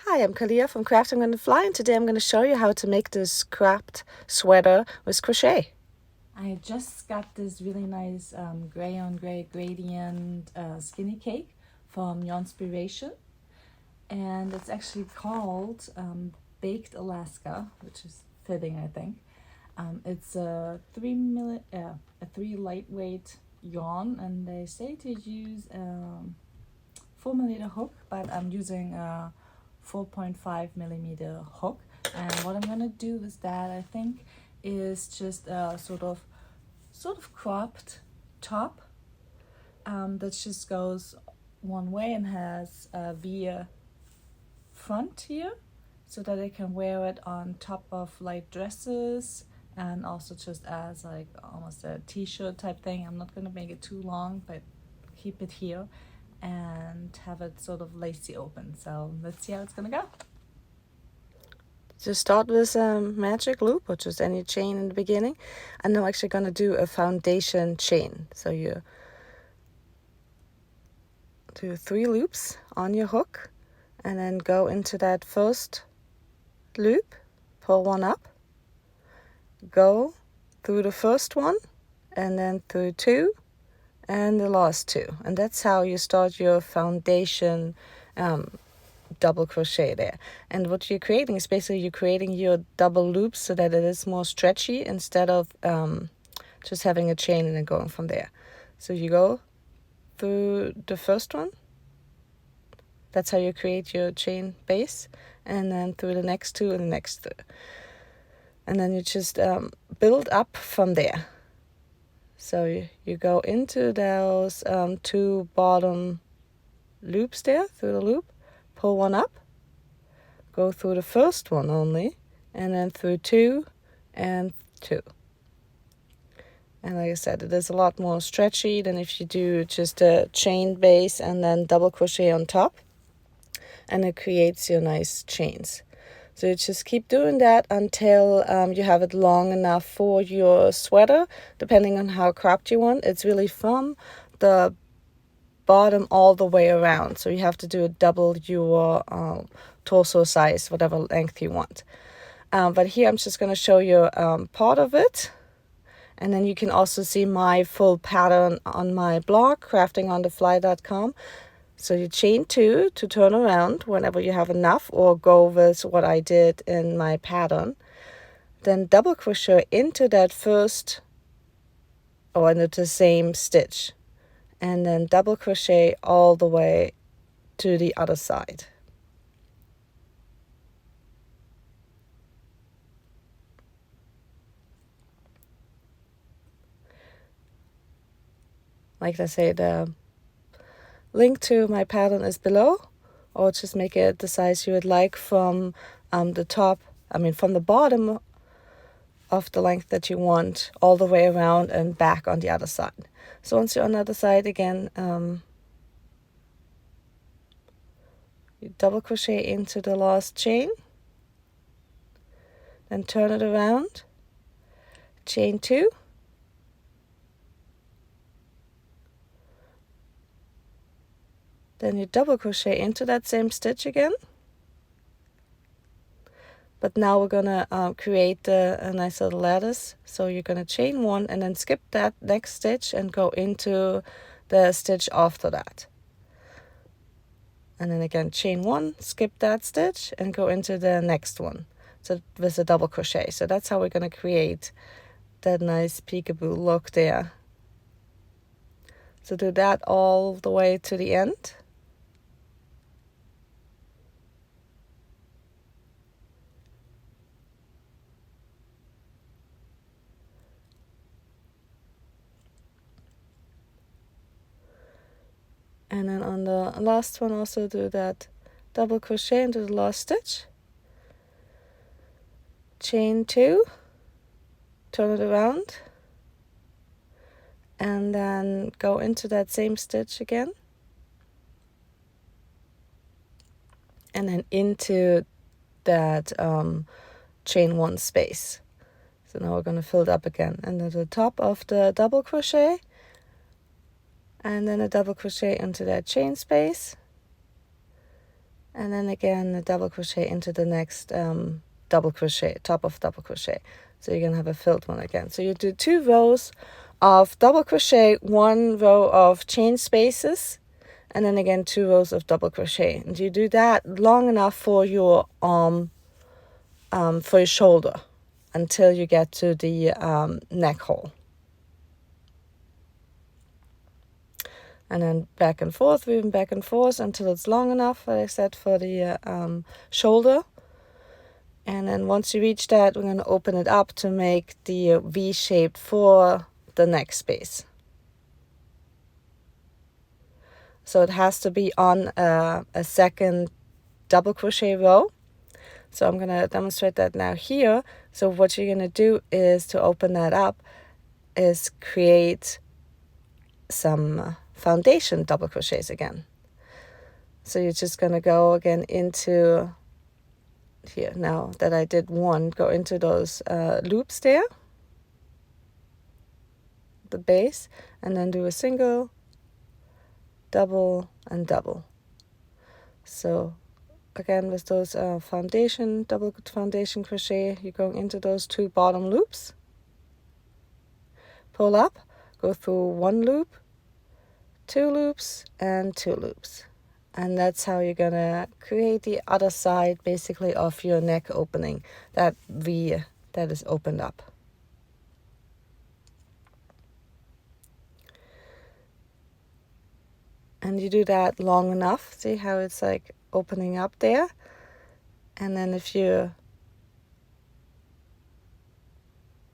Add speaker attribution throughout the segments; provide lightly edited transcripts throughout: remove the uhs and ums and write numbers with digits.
Speaker 1: Hi, I'm Kalia from Crafting on the Fly, and today I'm going to show you how to make this cropped sweater with crochet. I just got this really nice gray on gray gradient skinny cake from Inspiration, and it's actually called Baked Alaska, which is fitting, I think. It's a 3 lightweight yarn, and they say to use 4mm hook, but I'm using a 4.5mm hook. And what I'm gonna do with that, I think, is just a sort of cropped top that just goes one way and has a V front here, so that I can wear it on top of light dresses and also just as like almost a t-shirt type thing. I'm not gonna make it too long, but keep it here and have it sort of lacy open. So let's see how it's gonna go. Just start with a magic loop or just any chain in the beginning, and I'm actually gonna do a foundation chain. So you do 3 loops on your hook and then go into that first loop, pull one up, go through the first one and then through 2 and the last 2, and that's how you start your foundation double crochet there. And what you're creating is basically you're creating your double loops so that it is more stretchy instead of just having a chain and then going from there. So you go through the first one, that's how you create your chain base, and then through the next 2 and the next 2, and then you just build up from there. So you go into those 2 bottom loops there, through the loop, pull one up, go through the first one only, and then through 2 and 2. And like I said, it is a lot more stretchy than if you do just a chain base and then double crochet on top, and it creates your nice chains. So you just keep doing that until you have it long enough for your sweater, depending on how cropped you want. It's really from the bottom all the way around, so you have to do it double your torso size, whatever length you want. But here I'm just going to show you part of it, and then you can also see my full pattern on my blog, craftingonthefly.com. So you chain 2 to turn around whenever you have enough, or go with what I did in my pattern. Then double crochet into that first, or into the same stitch, and then double crochet all the way to the other side. Like I say, the link to my pattern is below, or just make it the size you would like from the top, from the bottom of the length that you want all the way around and back on the other side. So once you're on the other side again, you double crochet into the last chain, then turn it around, chain 2, then you double crochet into that same stitch again. But now we're gonna create a nice little lattice. So you're gonna chain 1 and then skip that next stitch and go into the stitch after that. And then again, chain 1, skip that stitch and go into the next one. So with a double crochet. So that's how we're gonna create that nice peekaboo look there. So do that all the way to the end. And then on the last one also do that double crochet into the last stitch, chain 2, turn it around, and then go into that same stitch again, and then into that chain 1 space. So now we're going to fill it up again, and at the top of the double crochet, and then a double crochet into that chain space, and then again a double crochet into the next double crochet, top of double crochet. So you're gonna have a filled one again. So you do 2 rows of double crochet, 1 row of chain spaces, and then again 2 rows of double crochet. And you do that long enough for your arm, for your shoulder, until you get to the neck hole. And then back and forth, moving back and forth until it's long enough, like I said, for the shoulder. And then once you reach that, we're going to open it up to make the V shape for the neck space. So it has to be on a second double crochet row. So I'm going to demonstrate that now here. So what you're going to do is, to open that up, is create some foundation double crochets again. So you're just going to go again into here. Now that I did one, go into those loops there, the base, and then do a single, double, and double. So again, with those foundation, double foundation crochet, you're going into those 2 bottom loops, pull up, go through 1 loop, 2 loops, and 2 loops. And that's how you're gonna create the other side, basically, of your neck opening, that V that is opened up. And you do that long enough. See how it's like opening up there? And then if you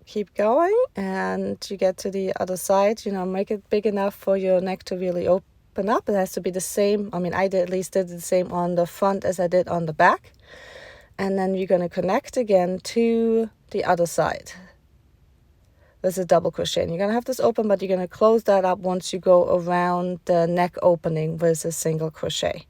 Speaker 1: keep going and you get to the other side, make it big enough for your neck to really open up. It has to be the same. I mean, I at least did the same on the front as I did on the back. And then you're going to connect again to the other side with a double crochet. And you're going to have this open, but you're going to close that up once you go around the neck opening with a single crochet.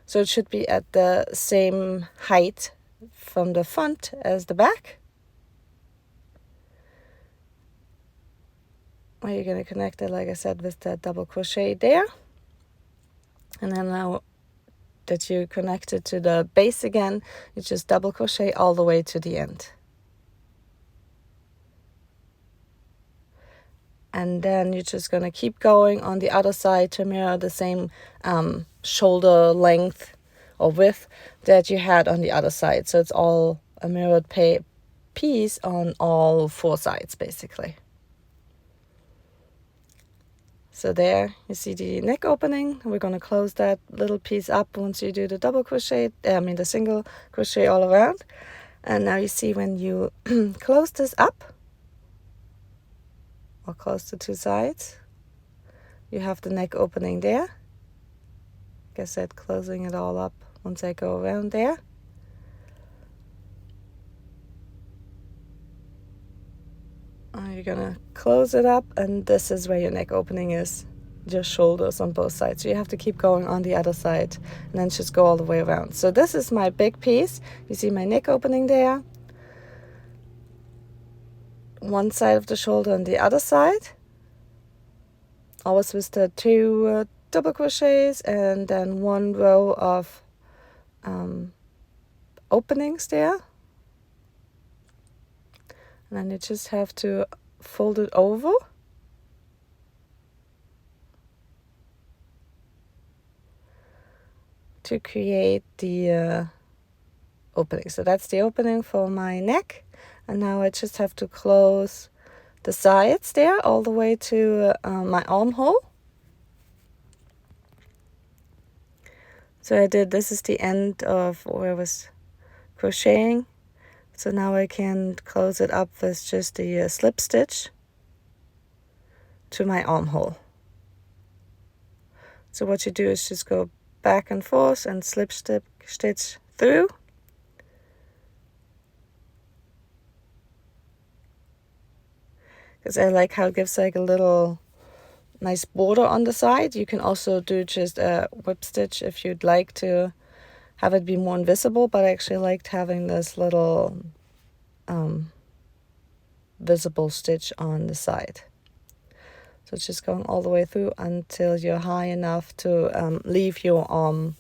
Speaker 1: So it should be at the same height from the front as the back. Where you're going to connect it, like I said, with that double crochet there. And then now that you connect it to the base again, you just double crochet all the way to the end. And then you're just going to keep going on the other side to mirror the same shoulder length or width that you had on the other side. So it's all a mirrored piece on all 4 sides, basically. So there you see the neck opening. We're going to close that little piece up once you do the double crochet, the single crochet all around. And now you see when you close this up, or close the 2 sides, you have the neck opening there. Like I said, closing it all up once I go around there. You're gonna close it up, and this is where your neck opening is, your shoulders on both sides. So you have to keep going on the other side and then just go all the way around. So this is my big piece. You see my neck opening there, one side of the shoulder and the other side, always with the 2 double crochets and then 1 row of openings there. And then you just have to fold it over to create the opening. So that's the opening for my neck. And now I just have to close the sides there all the way to my armhole. So this is the end of where I was crocheting. So now I can close it up with just the slip stitch to my armhole. So what you do is just go back and forth and slip stitch through. Because I like how it gives like a little nice border on the side. You can also do just a whip stitch if you'd like to have it be more invisible, but I actually liked having this little visible stitch on the side. So it's just going all the way through until you're high enough to leave your arm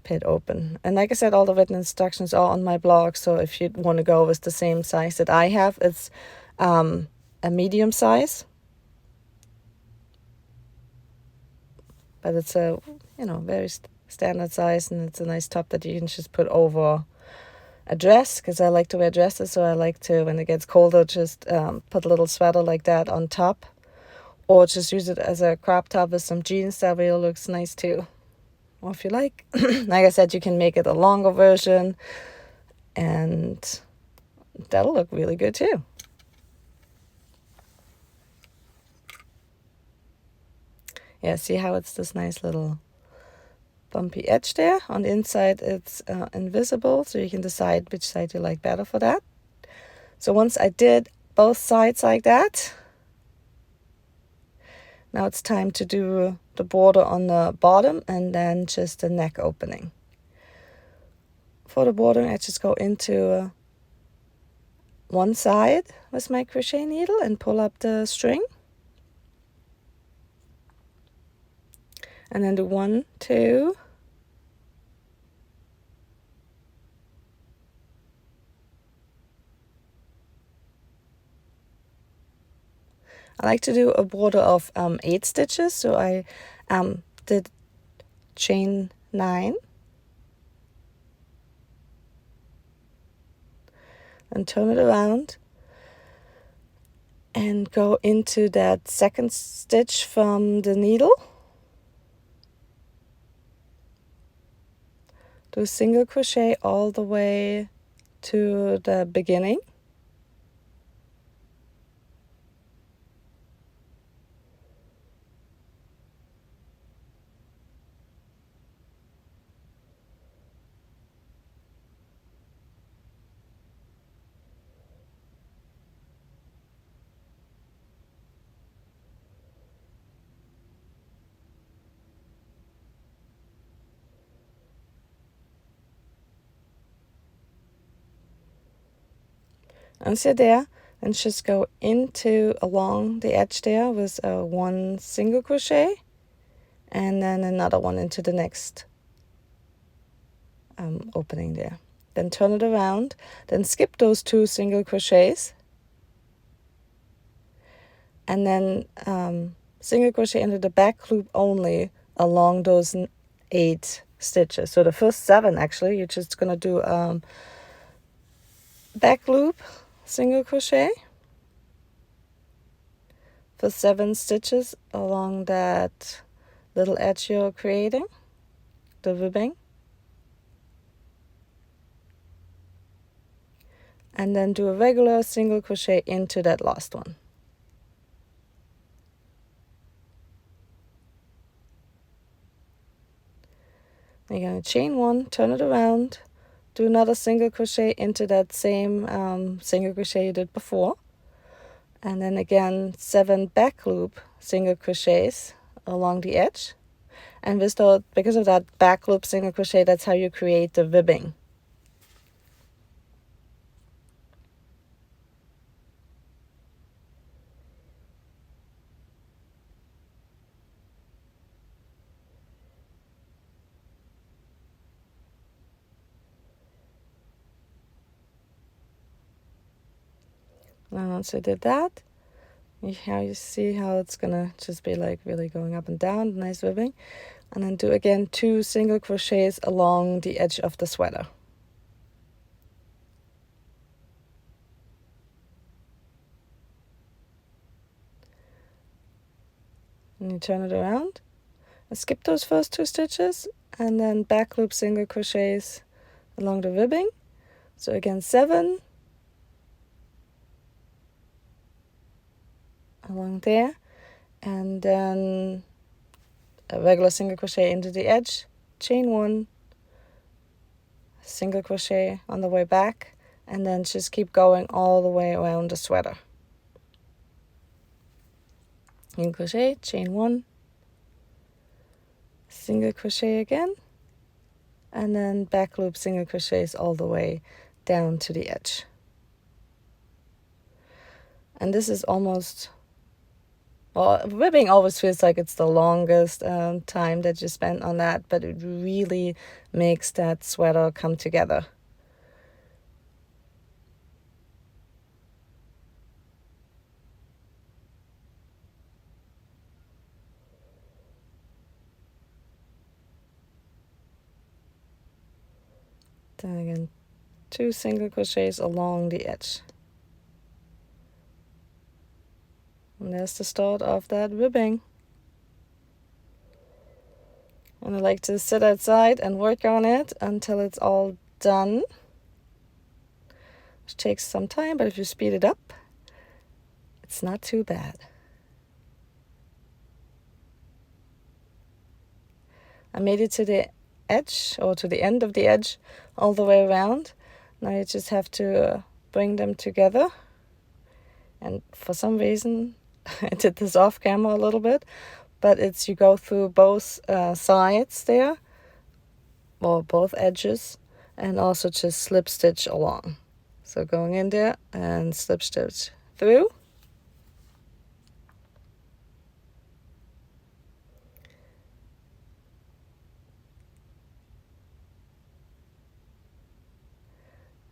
Speaker 1: pit open. And like I said, all the written instructions are on my blog, so if you want to go with the same size that I have, it's a medium size, but it's a, you know, very standard size, and it's a nice top that you can just put over a dress, because I like to wear dresses, so I like to, when it gets colder, just put a little sweater like that on top, or just use it as a crop top with some jeans. That really looks nice too. Or if you like, like I said, you can make it a longer version, and that'll look really good too. Yeah, see how it's this nice little bumpy edge there? On the inside it's invisible, so you can decide which side you like better for that. So once I did both sides like that, now it's time to do the border on the bottom and then just the neck opening. For the border, I just go into one side with my crochet needle and pull up the string. And then do 1, 2, I like to do a border of 8 stitches, so I did chain 9 and turn it around and go into that second stitch from the needle. Do a single crochet all the way to the beginning. And so there, and just go into along the edge there with 1 single crochet, and then another one into the next opening there. Then turn it around, then skip those 2 single crochets, and then single crochet into the back loop only along those 8 stitches. So the first 7, actually, you're just gonna do back loop, single crochet for 7 stitches along that little edge you're creating, the ribbing, and then do a regular single crochet into that last one. You're going to chain 1, turn it around, do another single crochet into that same single crochet you did before, and then again 7 back loop single crochets along the edge. And because of that back loop single crochet, that's how you create the ribbing. Now once I did that, you see how it's gonna just be like really going up and down, nice ribbing. And then do again 2 single crochets along the edge of the sweater. And you turn it around, and skip those first 2 stitches, and then back loop single crochets along the ribbing. So again 7 along there, and then a regular single crochet into the edge, chain 1, single crochet on the way back, and then just keep going all the way around the sweater. Single crochet, chain 1, single crochet again, and then back loop single crochets all the way down to the edge. And this is almost Well, ribbing always feels like it's the longest time that you spend on that, but it really makes that sweater come together. Then again, 2 single crochets along the edge. And there's the start of that ribbing. And I like to sit outside and work on it until it's all done. Which takes some time, but if you speed it up, it's not too bad. I made it to the edge, or to the end of the edge, all the way around. Now you just have to bring them together. And for some reason, I did this off camera a little bit, but it's you go through both sides there, or both edges, and also just slip stitch along. So going in there and slip stitch through.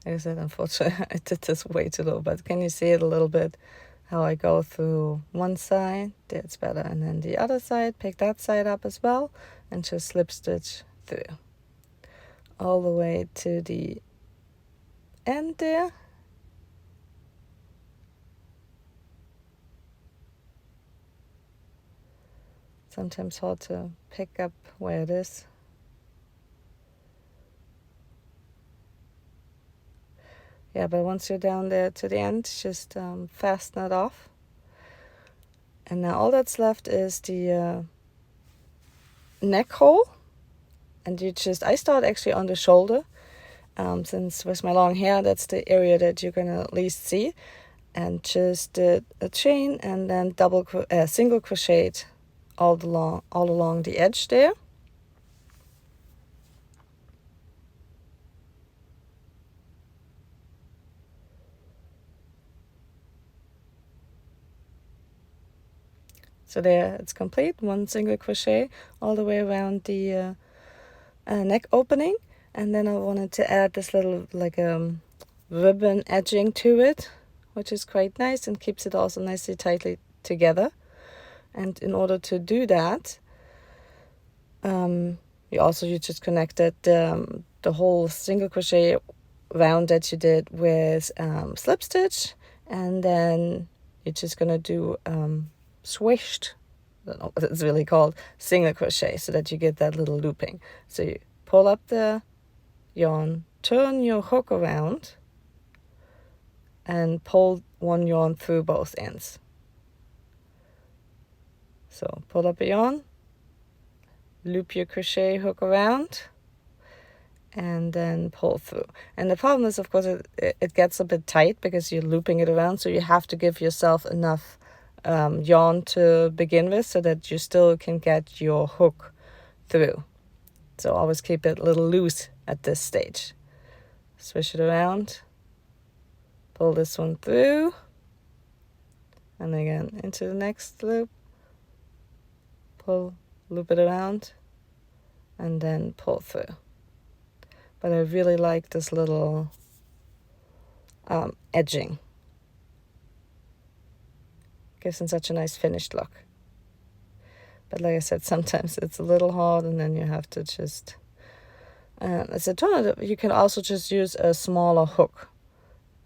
Speaker 1: Like I said, unfortunately, I did this way too low, but can you see it a little bit? How I go through one side, that's better, and then the other side, pick that side up as well, and just slip stitch through. All the way to the end there. Sometimes hard to pick up where it is. Yeah, but once you're down there to the end, just fasten it off. And now all that's left is the neck hole. And you just, I start actually on the shoulder. Since with my long hair, that's the area that you're gonna at least see. And just did a chain and then single crocheted all along the edge there. So there, it's complete. 1 single crochet all the way around the neck opening, and then I wanted to add this little ribbon edging to it, which is quite nice and keeps it also nicely tightly together. And in order to do that, you just connected the whole single crochet round that you did with slip stitch, and then you're just gonna do swished, I don't know what it's really called, single crochet, so that you get that little looping. So you pull up the yarn, turn your hook around, and pull one yarn through both ends. So pull up a yarn, loop your crochet hook around, and then pull through. And the problem is, of course, it gets a bit tight because you're looping it around, so you have to give yourself enough yarn to begin with so that you still can get your hook through. So always keep it a little loose at this stage. Swish it around, pull this one through, and again into the next loop, pull, loop it around, and then pull through. But I really like this little edging. Gives it such a nice finished look. But like I said, sometimes it's a little hard, and then you have to just as an alternative, you can also just use a smaller hook.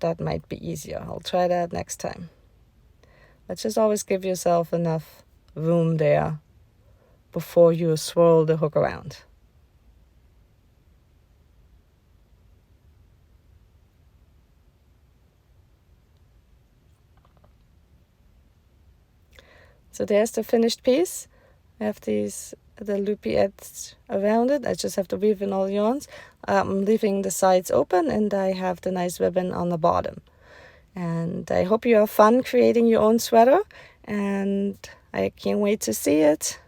Speaker 1: That might be easier. I'll try that next time. But just always give yourself enough room there before you swirl the hook around. So there's the finished piece. I have the loopy edge around it. I just have to weave in all yarns. I'm leaving the sides open, and I have the nice ribbon on the bottom. And I hope you have fun creating your own sweater, and I can't wait to see it.